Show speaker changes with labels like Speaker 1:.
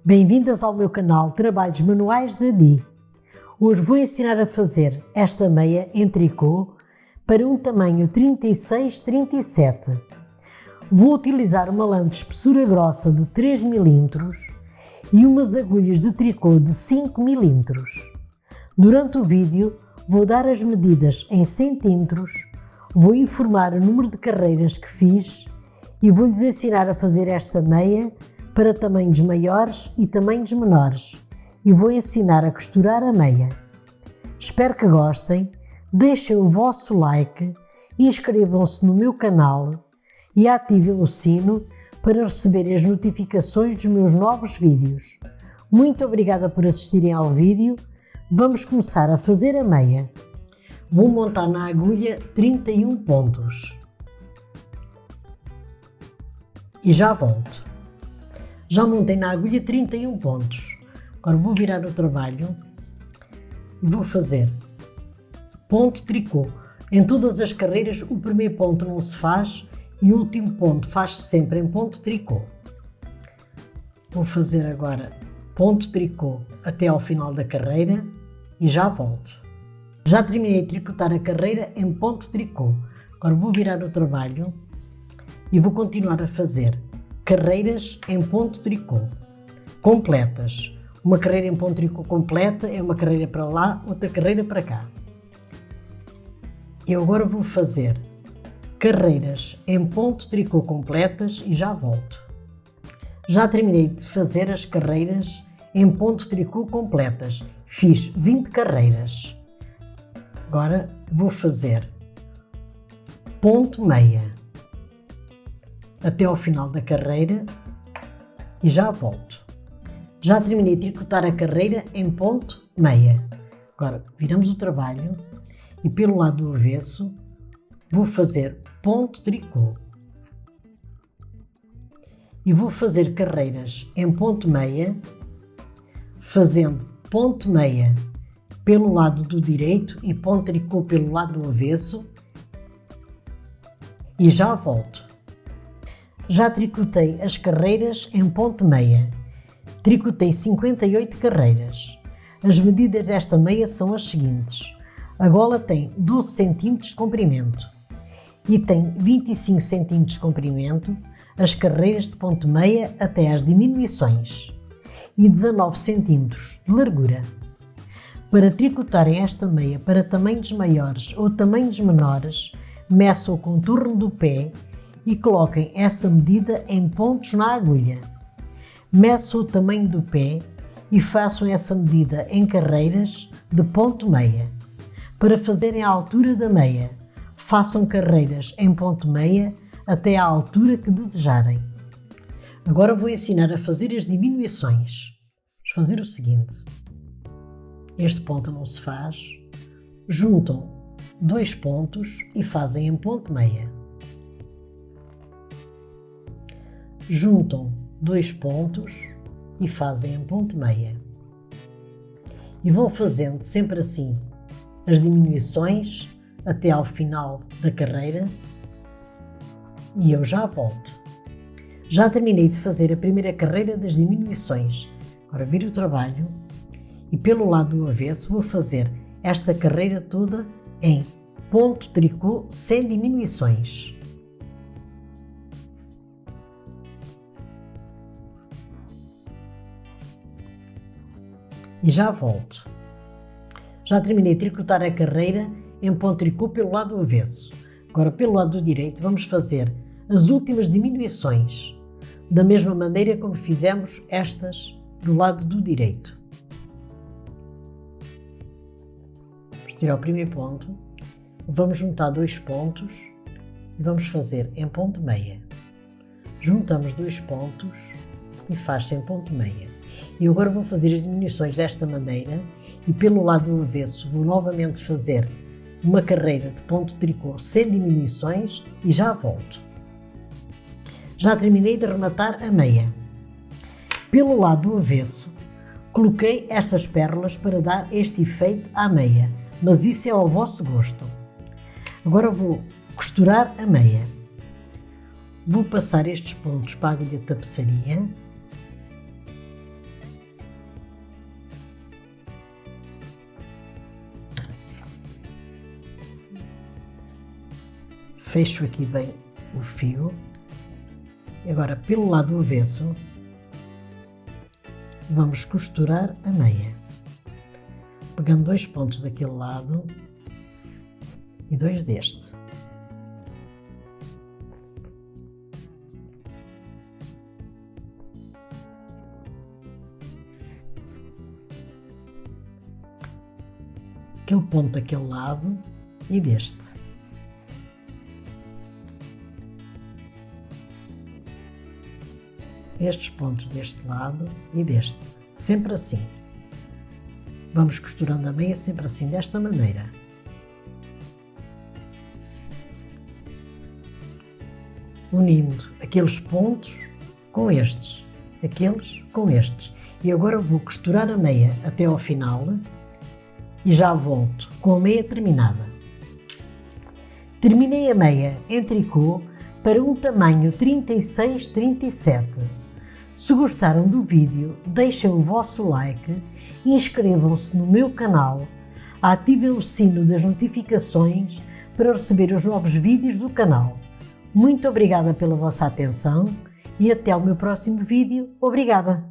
Speaker 1: Bem-vindas ao meu canal Trabalhos Manuais da Di. Hoje vou ensinar a fazer esta meia em tricô para um tamanho 36-37. Vou utilizar uma lã de espessura grossa de 3 mm e umas agulhas de tricô de 5 mm. Durante o vídeo vou dar as medidas em centímetros, vou informar o número de carreiras que fiz e vou-lhes ensinar a fazer esta meia para tamanhos maiores e tamanhos menores e vou ensinar a costurar a meia. Espero que gostem, deixem o vosso like, inscrevam-se no meu canal e ativem o sino para receberem as notificações dos meus novos vídeos. Muito obrigada por assistirem ao vídeo. Vamos começar a fazer a meia. Vou montar na agulha 31 pontos e já volto. Já montei na agulha 31 pontos. Agora vou virar o trabalho e vou fazer ponto tricô. Em todas as carreiras o primeiro ponto não se faz e o último ponto faz-se sempre em ponto tricô. Vou fazer agora ponto tricô até ao final da carreira e já volto. Já terminei de tricotar a carreira em ponto tricô. Agora vou virar o trabalho e vou continuar a fazer carreiras em ponto tricô completas. Uma carreira em ponto tricô completa é uma carreira para lá, outra carreira para cá. Eu agora vou fazer carreiras em ponto tricô completas e já volto. Já terminei de fazer as carreiras em ponto tricô completas. Fiz 20 carreiras. Agora vou fazer ponto meia até ao final da carreira e já volto. Já terminei de tricotar a carreira em ponto meia. Agora viramos o trabalho e pelo lado do avesso vou fazer ponto tricô e vou fazer carreiras em ponto meia, fazendo ponto meia pelo lado do direito e ponto tricô pelo lado do avesso e já volto. Já tricotei as carreiras em ponto meia. Tricotei 58 carreiras. As medidas desta meia são as seguintes. A gola tem 12 cm de comprimento e tem 25 cm de comprimento as carreiras de ponto meia até às diminuições e 19 cm de largura. Para tricotarem esta meia para tamanhos maiores ou tamanhos menores, meçam o contorno do pé e coloquem essa medida em pontos na agulha. Meçam o tamanho do pé e façam essa medida em carreiras de ponto meia. Para fazerem a altura da meia, façam carreiras em ponto meia até à altura que desejarem. Agora vou ensinar a fazer as diminuições. Vamos fazer o seguinte. Este ponto não se faz. Juntam dois pontos e fazem em ponto meia. Juntam dois pontos e fazem em ponto meia. E vão fazendo sempre assim as diminuições até ao final da carreira e eu já volto. Já terminei de fazer a primeira carreira das diminuições. Agora viro o trabalho e pelo lado do avesso vou fazer esta carreira toda em ponto tricô sem diminuições. E já volto. Já terminei de tricotar a carreira em ponto tricô pelo lado do avesso. Agora pelo lado do direito vamos fazer as últimas diminuições, da mesma maneira como fizemos estas do lado do direito. Vamos tirar o primeiro ponto, vamos juntar dois pontos e vamos fazer em ponto meia. Juntamos dois pontos e faz-se em ponto meia. E agora vou fazer as diminuições desta maneira e pelo lado do avesso vou novamente fazer uma carreira de ponto tricô sem diminuições e já volto. Já terminei de rematar a meia. Pelo lado do avesso coloquei estas pérolas para dar este efeito à meia, mas isso é ao vosso gosto. Agora vou costurar a meia. Vou passar estes pontos para a agulha de tapeçaria Fecho aqui bem o fio. Agora, pelo lado avesso, vamos costurar a meia, pegando 2 pontos daquele lado e 2 deste. Aquele ponto daquele lado e deste. Estes pontos deste lado e deste, sempre assim. Vamos costurando a meia sempre assim, desta maneira. Unindo aqueles pontos com estes, aqueles com estes. E agora vou costurar a meia até ao final e já volto com a meia terminada. Terminei a meia em tricô para um tamanho 36-37. Se gostaram do vídeo, deixem o vosso like, inscrevam-se no meu canal, ativem o sino das notificações para receber os novos vídeos do canal. Muito obrigada pela vossa atenção e até ao meu próximo vídeo. Obrigada!